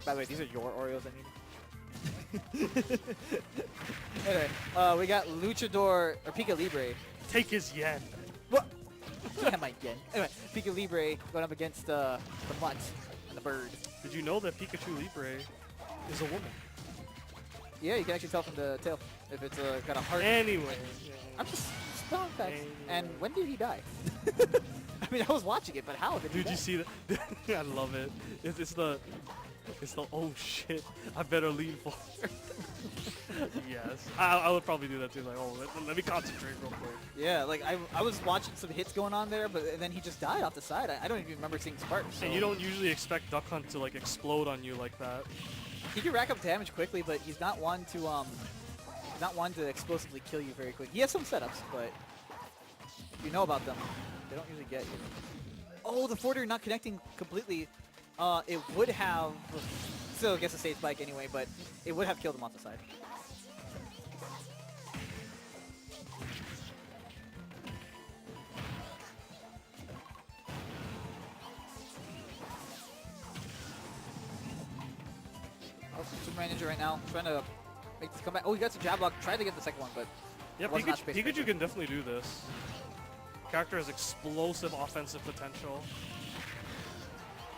By the way, these are your Oreos, I mean. Anyway, we got Luchador, or Pika Libre. Take his yen. What? Yeah, my yen. Anyway, Pika Libre going up against the mutt and the bird. Did you know that Pikachu Libre is a woman? Yeah, you can actually tell from the tail if it's got a heart. Anyway. I'm just spelling facts. And when did he die? I mean, I was watching it, but how did he die? Did you see that? I love it. It's the oh shit, I better lean forward. Yes, I would probably do that too. Like, oh, let me concentrate real quick. Yeah, like I was watching some hits going on there, but then he just died off the side. I don't even remember seeing sparks. So. And you don't usually expect Duck Hunt to like explode on you like that. He can rack up damage quickly, but he's not one to explosively kill you very quick. He has some setups, but if you know about them, they don't usually get you. Oh, the forwarder not connecting completely. It would have still gets a stage spike anyway, but it would have killed him off the side. Oh, SupermanNinja right now trying to make this comeback. Oh, he got some jab block. Tried to get the second one, but yeah, Pikachu can definitely do this. Character has explosive offensive potential.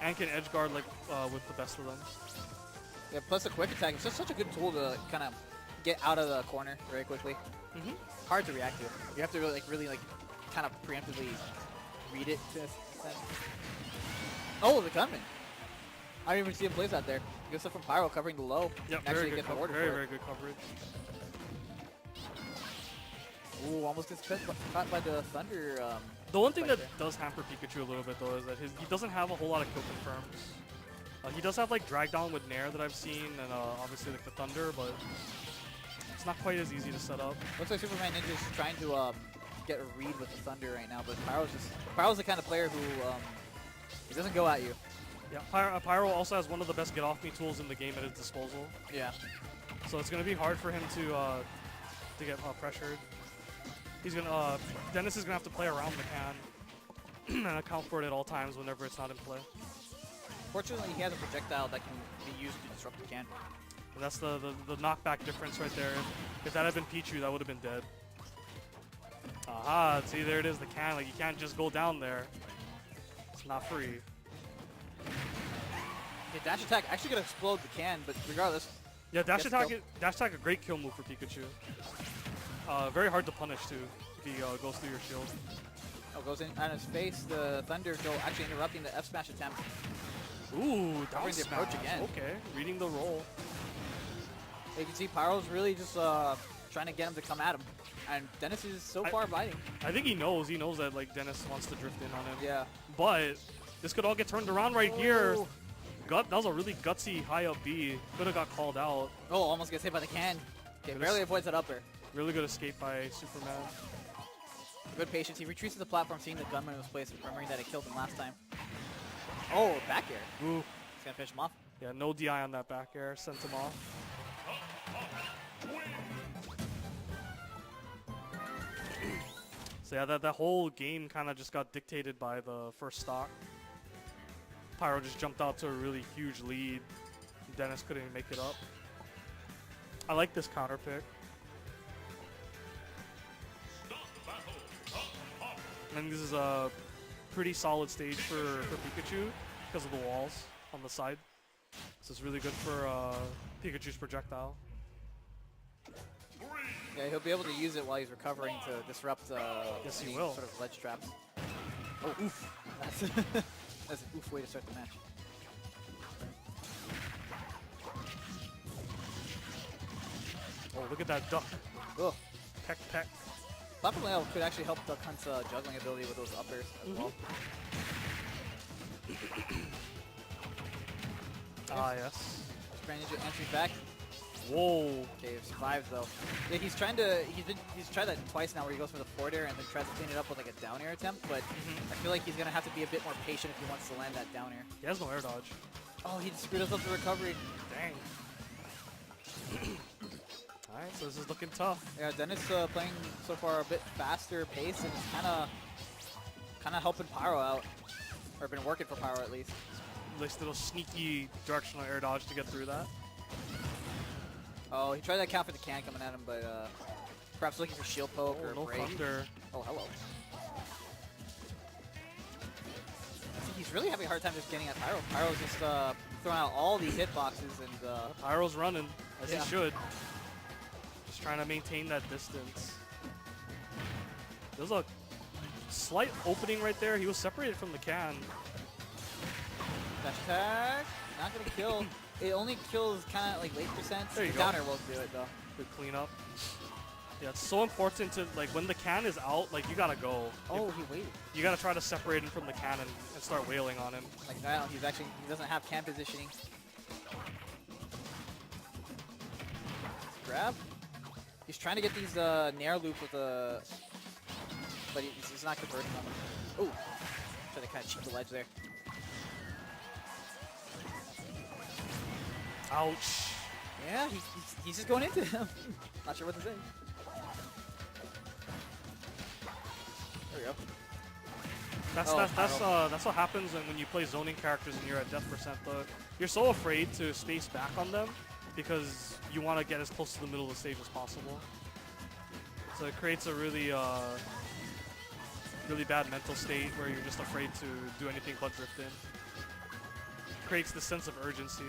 And can edge guard like with the best of them. Yeah, plus a quick attack. It's just such a good tool to kind of get out of the corner very quickly. Hard to react to. You have to really kind of preemptively read it to an extent. Oh, the gunman! I didn't even see him place out there. Good stuff from Pyro covering the low. Yeah, very good coverage. Very good coverage. Ooh, almost gets caught by the Thunder. The one thing that does hamper Pikachu a little bit though is that he doesn't have a whole lot of kill confirms. He does have like drag down with Nair that I've seen, and obviously like the Thunder, but it's not quite as easy to set up. Looks like SupermanNinja is trying to get a read with the Thunder right now, but Pyro's the kind of player who he doesn't go at you. Yeah, Pyro also has one of the best get off me tools in the game at his disposal. Yeah. So it's gonna be hard for him to get pressured. He's gonna Dennis is gonna have to play around the can and account for it at all times whenever it's not in play. Fortunately, he has a projectile that can be used to disrupt the can. And that's the knockback difference right there. If that had been Pichu, that would have been dead. Aha! See, there it is, the can. Like, you can't just go down there. It's not free. Yeah, dash attack actually gonna explode the can, but regardless. Yeah, dash attack a great kill move for Pikachu. Very hard to punish too if he goes through your shield. Oh, goes in on his face. The Thunder go actually interrupting the F smash attempt. Ooh, down the approach again. Okay, reading the roll. You can see Pyro's really just trying to get him to come at him, and Dennis is so far biting. I think he knows. He knows that like Dennis wants to drift in on him. Yeah. But this could all get turned around right here. That was a really gutsy high up B. Could have got called out. Oh, almost gets hit by the can. Okay, barely avoids that upper. Really good escape by Superman. Good patience. He retreats to the platform, seeing the gunman was placed, remembering that it killed him last time. Oh, back air. Ooh. He's gonna finish him off. Yeah, no DI on that back air. Sent him off. So yeah, that whole game kind of just got dictated by the first stock. Pyro just jumped out to a really huge lead. Dennis couldn't even make it up. I like this counter pick. And this is a pretty solid stage for Pikachu because of the walls on the side. This is really good for Pikachu's projectile. Yeah, he'll be able to use it while he's recovering to disrupt yes, he any will. sort of ledge traps. Oh, oof. That's an oof way to start the match. Oh, look at that duck. Ugh. Peck, peck. Platform layout could actually help Duck Hunt's juggling ability with those uppers as well. Ah, yes. SupermanNinja entry back. Whoa. Okay, he survives though. Yeah, he's tried that twice now where he goes for the forward air and then tries to clean it up with like a down air attempt, but I feel like he's gonna have to be a bit more patient if he wants to land that down air. He has no air dodge. Oh, he just screwed us up the recovery. Dang. Alright, so this is looking tough. Yeah, Dennis playing so far a bit faster pace and it's kind of helping Pyro out, or been working for Pyro at least. nice little sneaky directional air dodge to get through that. Oh, he tried that count for the can coming at him, but perhaps looking for shield poke or no break. thunder. Oh, hello. I think he's really having a hard time just getting at Pyro. Pyro's just throwing out all these hitboxes and Pyro's running, as yeah. he should. Just trying to maintain that distance. There's a slight opening right there. He was separated from the can. dash attack. Not going to kill. It only kills kind of like late percent. There you The go. counter won't do it though. Good cleanup. Yeah, it's so important to, like, when the can is out, like, you gotta go. Oh, he waited. You gotta try to separate him from the can and start wailing on him. Like now, he doesn't have can positioning. Grab. He's trying to get these nair loops with the, but he's not converting on them. Ooh, trying to kind of cheat the ledge there. Ouch. Yeah, he's just going into him. Not sure what to say. There we go. That's what happens when you play zoning characters and you're at death percent. You're so afraid to space back on them because you want to get as close to the middle of the stage as possible. So it creates a really really bad mental state where you're just afraid to do anything but drift in. Creates this sense of urgency.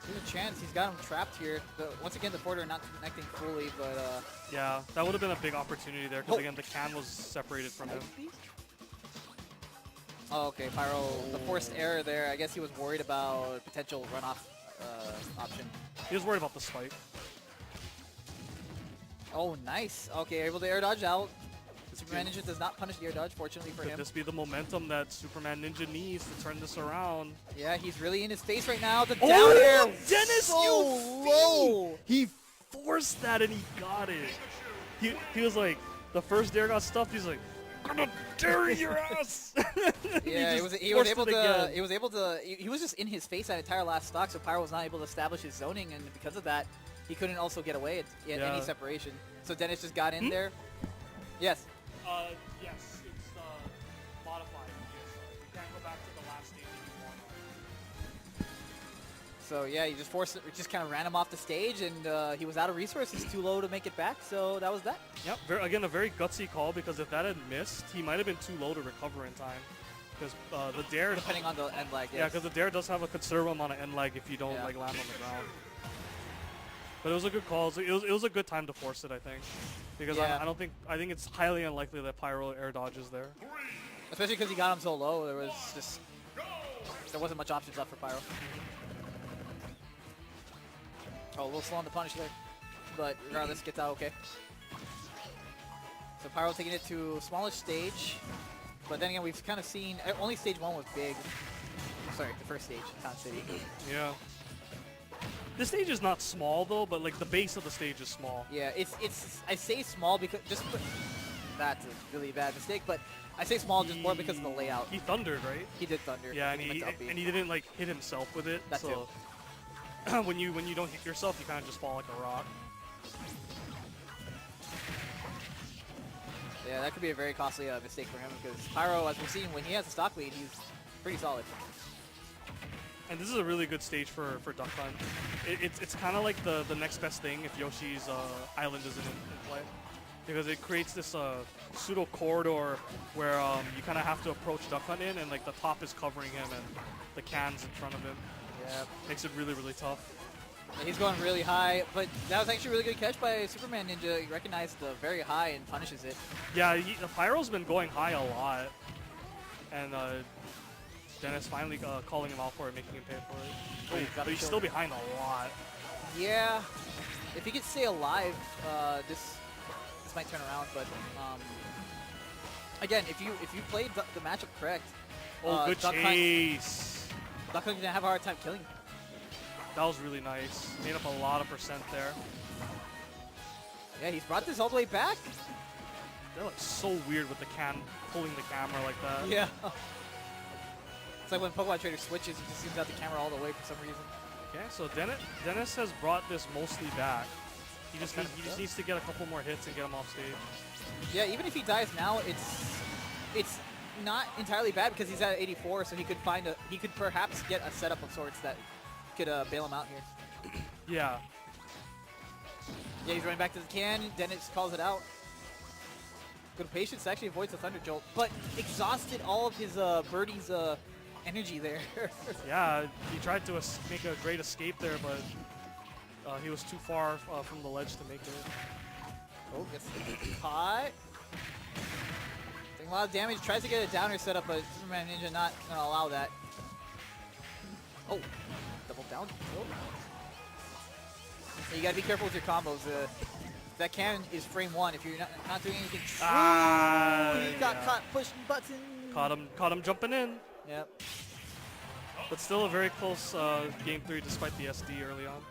There's a chance he's got him trapped here. But once again, the border not connecting fully, but yeah, that would have been a big opportunity there because again, the can was separated from him. Oh, okay, Pyro, the forced error there. I guess he was worried about potential runoff option. He was worried about the spike. Oh, nice. Okay, able to air dodge out. SupermanNinja does not punish the air dodge, fortunately for him. Could this be the momentum that SupermanNinja needs to turn this around? Yeah, he's really in his face right now. The Oh, down air, Dennis, so you low. He forced that and he got it. He was like, the first dare got stuffed. He's like, I'm gonna dare your ass. Yeah, he was able to. He was just in his face that entire last stock, so Pyro was not able to establish his zoning, and because of that, he couldn't also get away at any separation. So Dennis just got in there. Yes. Yes, it's modified. Yes, you can't go back to the last stage if you want. So yeah, he just just kind of ran him off the stage, and he was out of resources, too low to make it back. So that was that. Yep. Again, a very gutsy call because if that had missed, he might have been too low to recover in time. Because the dare, depending on the end lag. Yes. Yeah, because the dare does have a considerable amount of end lag if you don't like land on the ground. But it was a good call. It was a good time to force it, I think, because I think it's highly unlikely that Pyro air dodges there. Especially because he got him so low, there wasn't much options left for Pyro. Oh, a little slow on the punish there, but regardless, gets out okay. So Pyro taking it to a smallish stage, but then again, we've kind of seen only stage 1 was big. Sorry, the first stage, Town City. Yeah. The stage is not small though, but like the base of the stage is small. Yeah, it's I say small because that's a really bad mistake, but I say small just more because of the layout. He thundered, right? He did thunder. Yeah, and he didn't like hit himself with it. That so when you don't hit yourself, you kind of just fall like a rock. Yeah, that could be a very costly mistake for him because Pyro, as we've seen, when he has a stock lead, he's pretty solid. And this is a really good stage for Duck Hunt. It's kind of like the next best thing if Yoshi's island isn't in play. Because it creates this pseudo corridor where you kind of have to approach Duck Hunt in, and like the top is covering him and the can's in front of him. Yeah. Makes it really, really tough. Yeah, he's going really high, but that was actually a really good catch by SupermanNinja. He recognized the very high and punishes it. Yeah, Pyro's been going high a lot. And Dennis finally calling him out for it, making him pay for it. But he's still behind a lot. Yeah. If he could stay alive, this might turn around. But again, if you played the matchup correct, good chase. Duck Hunt's gonna have a hard time killing him. That was really nice. Made up a lot of percent there. Yeah, he's brought this all the way back. They're like so weird with the can pulling the camera like that. Yeah. It's like when Pokemon Trader switches, he just zooms out the camera all the way for some reason. Okay, so Dennis has brought this mostly back. He just needs to get a couple more hits and get him off stage. Yeah, even if he dies now, not entirely bad because he's at 84, so he could perhaps get a setup of sorts that could bail him out here. Yeah. Yeah, he's running back to the can. Dennis calls it out. Good patience actually avoids the Thunder Jolt, but exhausted all of his birdie's energy there. Yeah, he tried to make a great escape there, but he was too far from the ledge to make it. Oh, gets caught. Taking a lot of damage. Tries to get a downer set up, but SupermanNinja not going to allow that. Oh, double down. Oh. You got to be careful with your combos. That can is frame 1. If you're not doing anything true, he got caught pushing button. Caught him jumping in. Yep. But still a very close game 3 despite the SD early on.